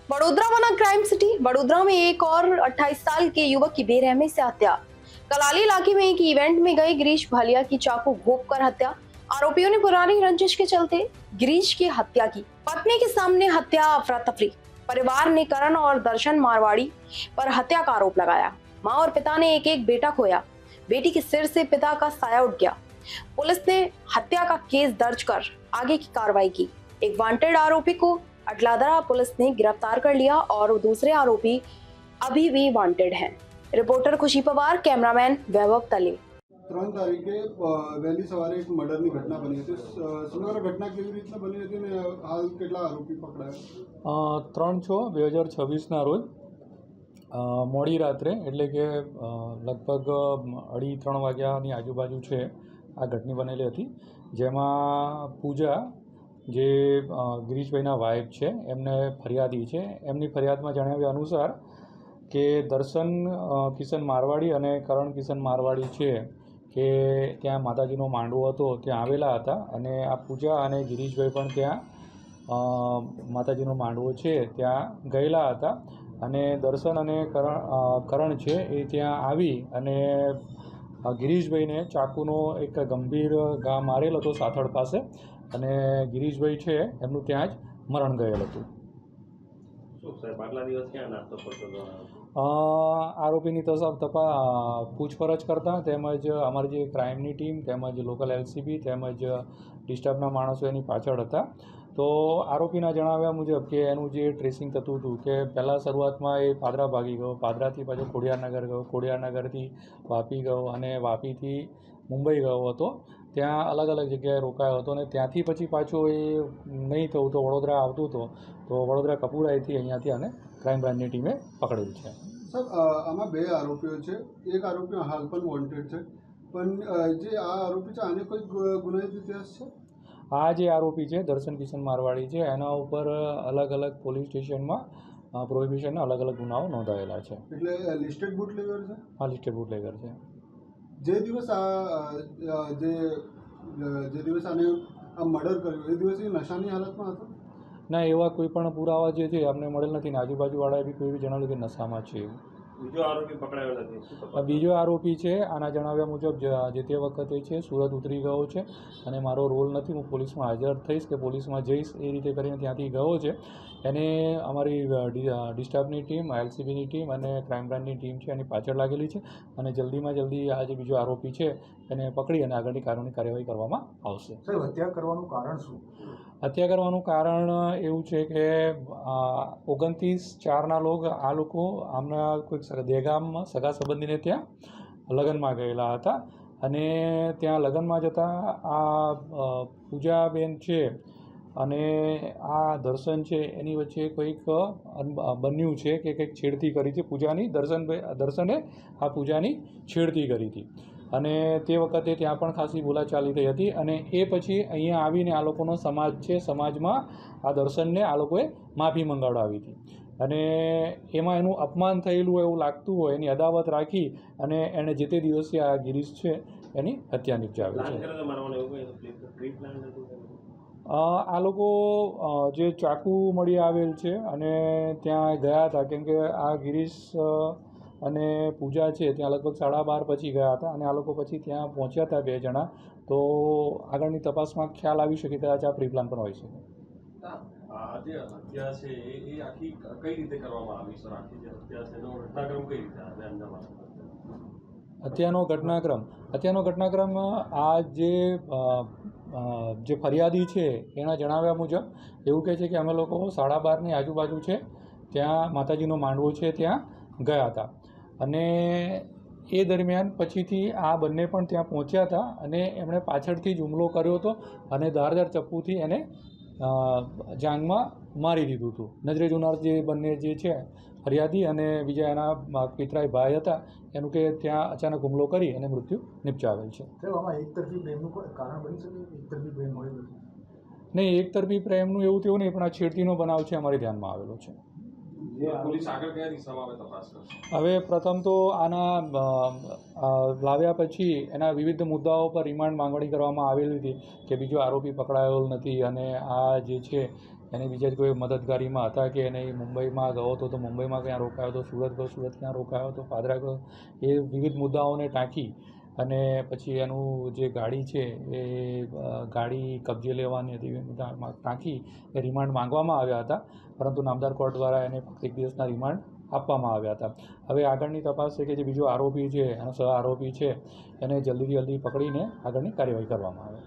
बड़ोदरा बना crime city. Vadodara में एक और 28 साल के युवक की बेरहमी से हत्या। कलाली इलाके में एक इवेंट में गए गिरीश भालिया की चाकू घोंपकर हत्या। आरोपियों ने पुरानी रंजिश के चलते गिरीश की हत्या की। पत्नी के सामने हत्या, अफरा तफरी। परिवार ने करण और दर्शन मारवाड़ी पर हत्या का आरोप लगाया। माँ और पिता ने एक एक बेटा खोया। बेटी के सिर से पिता का साया उठ गया। पुलिस ने हत्या का केस दर्ज कर आगे की कार्रवाई की। एक वांटेड आरोपी को अटलादरा पुलिस ने गिरफ्तार कर लिया और दूसरे आरोपी अभी भी वांटेड हैं। रिपोर्टर खुशी पवार, कैमरामैन वैभव तले। 3 તારીખે વહેલી સવારે એક મર્ડરની ઘટના બની હતી. સમગ્ર ઘટના કેવી રીતના બની હતી ને હાલ કેટલા આરોપી પકડાયા? 3/6/2026ના રોજ મોડી રાત્રે એટલે કે લગભગ 2:30 વાગ્યાની આજુબાજુ છે આ ઘટના બનેલી હતી, જેમાં પૂજા જે ગિરીશભાઈના વાઇફ છે એમને ફરિયાદી છે. એમની ફરિયાદમાં જણાવ્યા અનુસાર કે દર્શન કિશન મારવાડી અને કરણ કિશન મારવાડી છે કે ત્યાં માતાજીનો માંડવો હતો ત્યાં આવેલા હતા અને આ પૂજા અને ગિરીશભાઈ પણ ત્યાં માતાજીનો માંડવો છે ત્યાં ગયેલા હતા અને દર્શન અને કરણ છે એ ત્યાં આવી અને ગિરીશભાઈને ચાકુનો એક ગંભીર ઘા મારેલ હતો સાથળ પાસે અને ગિરીશભાઈ છે એમનું ત્યાં જ મરણ ગયેલ હતું. આરોપીની પૂછપરછ કરતાં તેમજ અમારી જે ક્રાઇમની ટીમ તેમજ લોકલ એલસીબી તેમજ ડિસ્ટર્બના માણસો એની પાછળ હતા. તો આરોપીના જણાવ્યા મુજબ કે એનું જે ટ્રેસિંગ થતું હતું કે પહેલાં શરૂઆતમાં એ પાદરા ભાગી ગયો, પાદરાથી પાછો ખોડિયારનગર ગયો, ખોડિયારનગરથી વાપી ગયો અને વાપીથી મુંબઈ ગયો હતો. ત્યાં અલગ અલગ જગ્યાએ રોકાયો હતો અને ત્યાંથી પછી પાછો એ નહીં થયું તો વડોદરા આવતું હતો તો વડોદરા કપૂરાઈથી અહીંયાથી આને ક્રાઇમ બ્રાન્ચની ટીમે પકડેલ છે. સર, આમાં 2 આરોપીઓ છે. એક આરોપી હાલ પણ વોન્ટેડ છે, પણ જે આ આરોપી છે આને કોઈ ગુનાહિત ઇતિહાસ છે? આ જે આરોપી છે દર્શન કિશન મારવાડી છે એના ઉપર અલગ અલગ પોલીસ સ્ટેશનમાં પ્રોહિબિશનના અલગ અલગ ગુનાઓ નોંધાયેલા છે. એટલે લિસ્ટેડ બુટલેગર છે? હા, લિસ્ટેડ બુટલેગર છે. જે દિવસ આને આ મર્ડર કર્યું એ દિવસે નશાની હાલતમાં હતો? ના, એવા કોઈ પણ પુરાવા જે છે અમને મળેલ નથી ને આજુબાજુવાળાએ બી કોઈ બી જણાવ્યું કે નશામાં છે એવું. બીજો આરોપી પકડાયો નથી? બીજો આરોપી છે આના જણાવ્યા મુજબ જે તે વખતે છે સુરત ઉતરી ગયો છે અને મારો રોલ નથી, હું પોલીસમાં હાજર થઈશ કે પોલીસમાં જઈશ એ રીતે કરીને ત્યાંથી ગયો છે. એને અમારી ડિસ્ટર્બની ટીમ, એલસીબીની ટીમ અને ક્રાઇમ બ્રાન્ચની ટીમ છે એની પાછળ લાગેલી છે અને જલ્દીમાં જલ્દી આ જે બીજો આરોપી છે એને પકડી અને આગળની કાનૂની કાર્યવાહી કરવામાં આવશે. સર, હત્યા કરવાનું કારણ શું? હત્યા કરવાનું કારણ એવું છે કે 29/4ના આ લોકો આમના કોઈક દહેગામમાં સગા સંબંધીને ત્યાં લગ્નમાં ગયેલા હતા અને ત્યાં લગ્નમાં જતાં આ પૂજાબેન છે અને આ દર્શન છે એની વચ્ચે કોઈક બન્યું છે કે કંઈક છેડતી કરી હતી પૂજાની. દર્શને આ પૂજાની છેડતી કરી હતી અને તે વખતે ત્યાં પણ ખાસી બોલાચાલી થઈ હતી અને એ પછી અહીંયા આવીને આ લોકોનો સમાજ છે, સમાજમાં આ દર્શનને આ લોકોએ માફી મંગાવડાવી હતી અને એમાં એનું અપમાન થયેલું હોય એવું લાગતું હોય એની અદાવત રાખી અને એણે જે તે દિવસે આ ગિરીશ છે એની હત્યા નિપજાવી છે. આ લોકો જે ચાકુ મળી આવેલ છે અને ત્યાં ગયા હતા કેમ કે આ ગિરીશ અને પૂજા છે ત્યાં લગભગ 12:30 પછી ગયા હતા અને આ લોકો પછી ત્યાં પહોંચ્યા હતા 2 જણા. તો આગળની તપાસમાં ખ્યાલ આવી શકે કદાચ આ પ્રી પ્લાન પણ હોઈ શકે. આ જે હત્યા છે એ આખી કઈ રીતે કરવામાં આવી સર? આખી જે હત્યા છે એનો ઘટનાક્રમ કઈ રીતે અંજામ હત્યાનો ઘટનાક્રમ આ જે ફરિયાદી છે એના જણાવ્યા મુજબ એવું કહે છે કે અમે લોકો 12:30ની આજુબાજુ છે ત્યાં માતાજીનો માંડવો છે ત્યાં ગયા હતા અને એ દરમિયાન પછીથી આ બંને પણ ત્યાં પહોંચ્યા હતા અને એમણે પાછળથી જ હુમલો કર્યો હતો અને ધારદાર ચપ્પુથી એને જાંઘમાં મારી દીધું હતું. નજરે જોનાર જે બંને જે છે ફરિયાદી અને બીજા એના પિતરાઈ ભાઈ હતા એનું કે ત્યાં અચાનક હુમલો કરી અને મૃત્યુ નિપજાવેલ છે. નહીં, એકતરફી પ્રેમનું એવું તેવું નહીં, પણ આ છેડતીનો બનાવ છે અમારી ધ્યાનમાં આવેલો છે. હવે પ્રથમ તો આના લાવ્યા પછી એના વિવિધ મુદ્દાઓ પર રિમાન્ડ માંગણી કરવામાં આવેલી હતી કે બીજો આરોપી પકડાયેલ નથી અને આ જે છે એની બીજા જ કોઈ મદદગારીમાં હતા કે એને મુંબઈમાં ગયો હતો તો મુંબઈમાં ક્યાં રોકાયો હતો, સુરત ગયો સુરત ક્યાં રોકાયો હતો, પાદરા ગયો, એ વિવિધ મુદ્દાઓને ટાંકી અને પછી એનું જે ગાડી છે એ ગાડી કબજે લેવાની હતી ટાંકી એ રિમાન્ડ માંગવામાં આવ્યા હતા, પરંતુ નામદાર કોર્ટ દ્વારા એને ફક્ત 1 દિવસના રિમાન્ડ આપવામાં આવ્યા હતા. હવે આગળની તપાસ છે કે જે બીજો આરોપી છે એનો સહ આરોપી છે એને જલ્દીથી જલ્દી પકડીને આગળની કાર્યવાહી કરવામાં આવે.